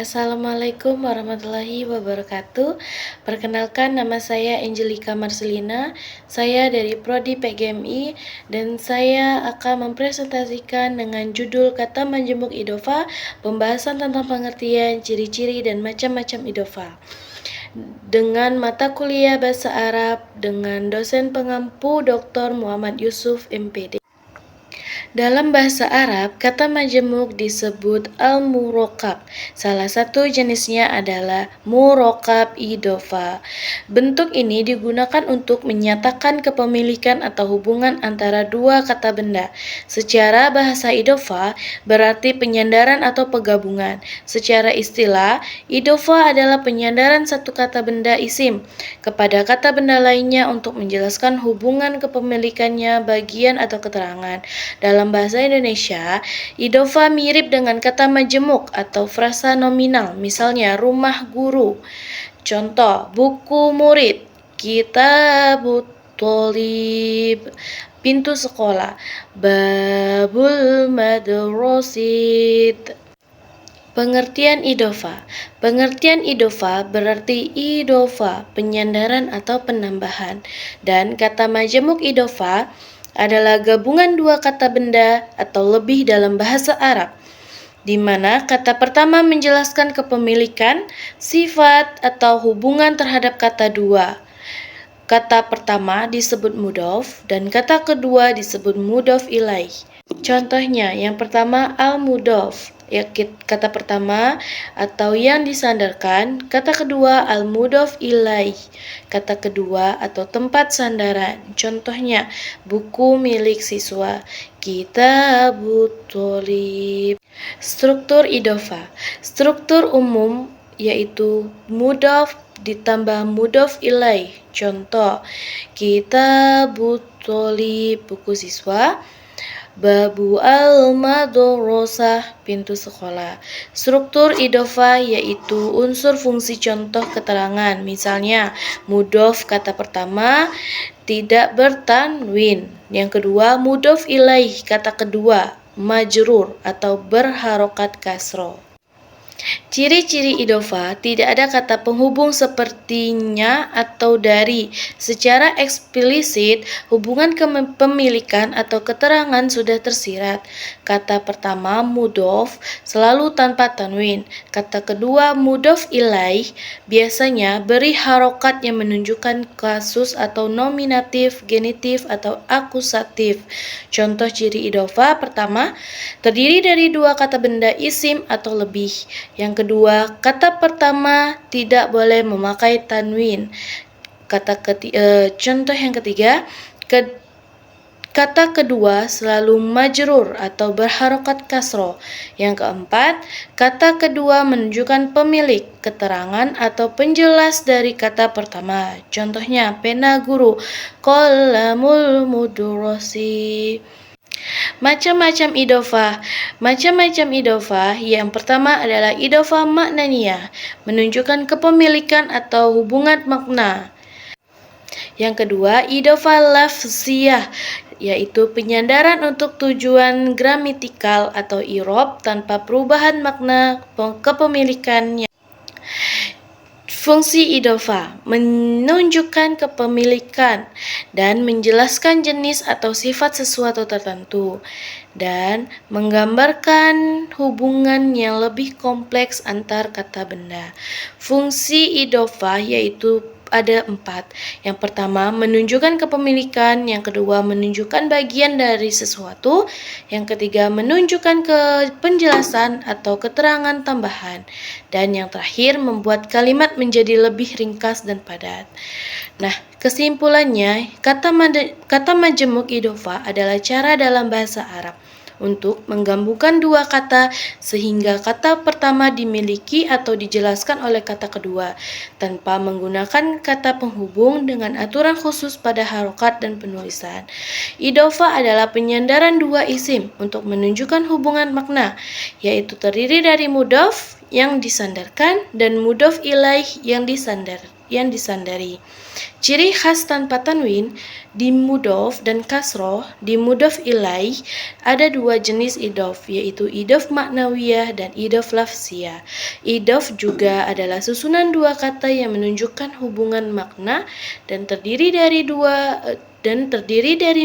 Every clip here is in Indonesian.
Assalamualaikum warahmatullahi wabarakatuh. Perkenalkan, nama saya Angelika Marcelina. Saya dari Prodi PGMI dan saya akan mempresentasikan dengan judul Kata Majemuk Idofa, pembahasan tentang pengertian, ciri-ciri dan macam-macam idofa. Dengan mata kuliah Bahasa Arab dengan dosen pengampu Dr. Muhammad Yusuf MPD. Dalam bahasa Arab, kata majemuk disebut al-murakkab. Salah satu jenisnya adalah murakkab idofa. Bentuk ini digunakan untuk menyatakan kepemilikan atau hubungan antara dua kata benda. Secara bahasa idofa berarti penyandaran atau penggabungan. Secara istilah, idofa adalah penyandaran satu kata benda isim kepada kata benda lainnya untuk menjelaskan hubungan kepemilikannya, bagian atau keterangan. Dalam bahasa Indonesia, idofa mirip dengan kata majemuk atau frasa nominal, misalnya rumah guru. Contoh, buku murid, kitabut thalib, pintu sekolah, babul madrasid. Pengertian idofa. Pengertian idofa berarti idofa, penyandaran atau penambahan. Dan kata majemuk idofa adalah gabungan dua kata benda atau lebih dalam bahasa Arab, di mana kata pertama menjelaskan kepemilikan, sifat, atau hubungan terhadap kata dua. Kata pertama disebut mudhof dan kata kedua disebut mudhof ilaih. Contohnya, yang pertama al-mudhof, ya, kata pertama atau yang disandarkan. Kata kedua al-mudhof ilaih, kata kedua atau tempat sandaran. Contohnya, buku milik siswa, kitabut thalib. Struktur idofa. Struktur umum yaitu mudhof ditambah mudhof ilaih. Contoh, kitabut thalib, buku siswa, babu al-madrasah, pintu sekolah. Struktur idofa yaitu unsur fungsi contoh keterangan. Misalnya, mudhof kata pertama tidak bertanwin. Yang kedua, mudhof ilaih kata kedua majrur atau berharokat kasroh. Ciri-ciri idofa, tidak ada kata penghubung sepertinya atau dari. Secara eksplisit, hubungan kepemilikan atau keterangan sudah tersirat. Kata pertama mudhof selalu tanpa tanwin. Kata kedua mudhof ilaih biasanya beri harokat yang menunjukkan kasus atau nominatif, genitif, atau akusatif. Contoh ciri idofa pertama, terdiri dari dua kata benda isim atau lebih. Yang kedua, kata pertama tidak boleh memakai tanwin. Contoh yang ketiga, kata kedua selalu majrur atau berharokat kasroh. Yang keempat, kata kedua menunjukkan pemilik, keterangan, atau penjelas dari kata pertama. Contohnya, pena guru, qalamul mudrasi. Macam-macam idofa. Macam-macam idofa yang pertama adalah idofa maknaniyah, menunjukkan kepemilikan atau hubungan makna. Yang kedua, idofa lafziyah, yaitu penyandaran untuk tujuan gramatikal atau i'rab tanpa perubahan makna kepemilikannya. Fungsi idofa menunjukkan kepemilikan dan menjelaskan jenis atau sifat sesuatu tertentu dan menggambarkan hubungan yang lebih kompleks antar kata benda. Fungsi idofa yaitu ada 4. Yang pertama, menunjukkan kepemilikan. Yang kedua, menunjukkan bagian dari sesuatu. Yang ketiga, menunjukkan penjelasan atau keterangan tambahan. Dan yang terakhir, membuat kalimat menjadi lebih ringkas dan padat. Nah, kesimpulannya, kata majemuk idofa adalah cara dalam bahasa Arab untuk menggabungkan dua kata sehingga kata pertama dimiliki atau dijelaskan oleh kata kedua tanpa menggunakan kata penghubung dengan aturan khusus pada harokat dan penulisan. Idofa adalah penyandaran dua isim untuk menunjukkan hubungan makna, yaitu terdiri dari mudhof yang disandarkan dan mudhof ilaih yang yang disandari. Ciri khas tanpa tanwin di mudhof dan kasroh di mudhof ilaih ada dua jenis idhof, yaitu idhof maknawiyah dan idhof lafziyah. Idhof juga adalah susunan dua kata yang menunjukkan hubungan makna dan terdiri dari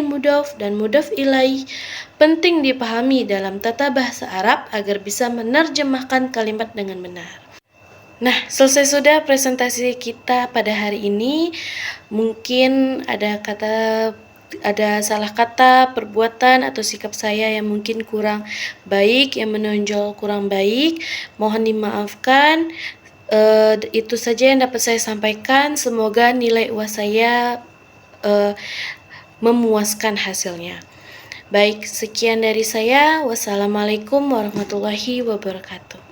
mudhof dan mudhof ilaih. Penting dipahami dalam tata bahasa Arab agar bisa menerjemahkan kalimat dengan benar. Nah, selesai sudah presentasi kita pada hari ini. Mungkin ada salah kata, perbuatan, atau sikap saya yang mungkin kurang baik, yang menonjol kurang baik. Mohon dimaafkan. Itu saja yang dapat saya sampaikan. Semoga nilai UAS saya memuaskan hasilnya. Baik, sekian dari saya. Wassalamualaikum warahmatullahi wabarakatuh.